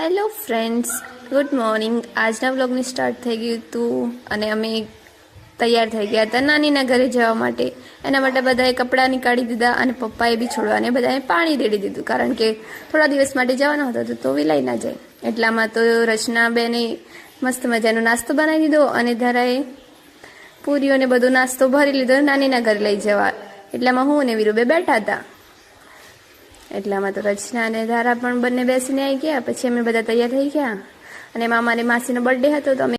Hello friends, good morning. આજના વ્લોગની start થઈ ગયું હતું અને અમે તૈયાર થઈ ગયા હતા નાનીના ઘરે જવા માટે. એના માટે બધાએ કપડાં નીકાળી દીધા અને પપ્પાએ બી છોડવાને બધાએ પાણી રેડી દીધું, કારણ કે થોડા દિવસ માટે જવાનો હતો તો વિલાઈ ના જાય. એટલામાં તો રચનાબેને મસ્ત મજાનો નાસ્તો બનાવી દીધો અને ધારાએ પૂરીઓને બધો નાસ્તો ભરી લીધો નાનીના ઘરે લઈ જવા. એટલામાં હું અને વીરુબે બેઠા હતા. એટલામાં તો રચના અને ધારા પણ બંને બેસીને આવી ગયા. પછી અમે બધા તૈયાર થઈ ગયા અને મામા અને માસીનો બર્થડે હતો તો અમે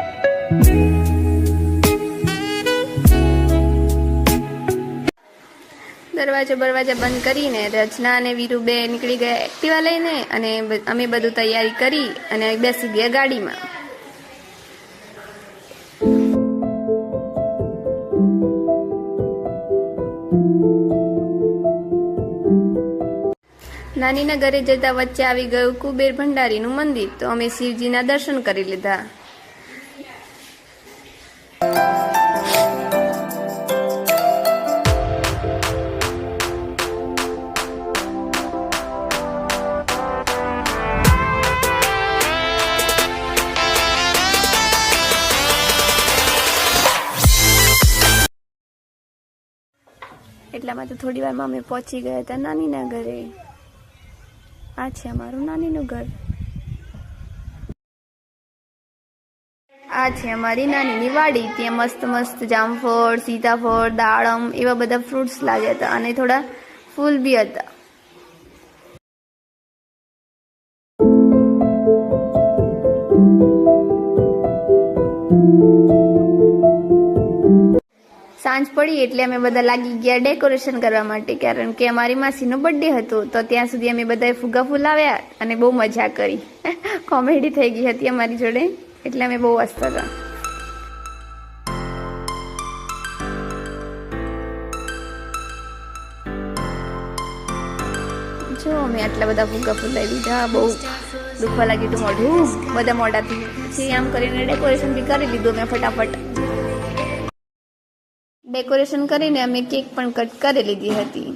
દરવાજો બંધ કરીને રચના અને વીરુબે નીકળી ગયા એક્ટિવા લઈને અને અમે બધું તૈયારી કરી અને બેસી ગયા ગાડીમાં. નાનીના ઘરે જતા વચ્ચે આવી ગયું કુબેર ભંડારીનું મંદિર, તો અમે શિવજીના દર્શન કરી લીધા. એટલામાં તો થોડી વારમાં અમે પહોંચી ગયા હતા નાનીના ઘરે. આ છે અમારું નાનીનું ઘર. આ છે અમારી નાનીની વાડી. ત્યાં મસ્ત મસ્ત જામફળ, સીતાફળ, દાડમ એવા બધા ફ્રૂટ્સ લાગ્યા હતા અને થોડા ફૂલ બી હતા. સાંજ પડી એટલે અમે બધા લાગી ગયા ડેકોરેશન કરવા માટે, કારણ કે અમારી માસીનો બર્થડે હતો. તો ત્યાં સુધી અમે બધાએ ફુગ્ગા ફૂલાવ્યા અને બહુ મજા કરી. કોમેડી થઈ ગઈ હતી અમારી જોડે, એટલે અમે બહુ હસતા હતા. જો અમે આટલા બધા ફુગ્ગા ફૂલાવી દીધા. બહુ દુખવા લાગ્યું હતું મોઢું બધા મોઢાથી. પછી આમ કરીને ડેકોરેશન બી કરી લીધું મેં ફટાફટ. ડેકોરેશન કરીને અમે કેક પણ કટ કરી લીધી હતી.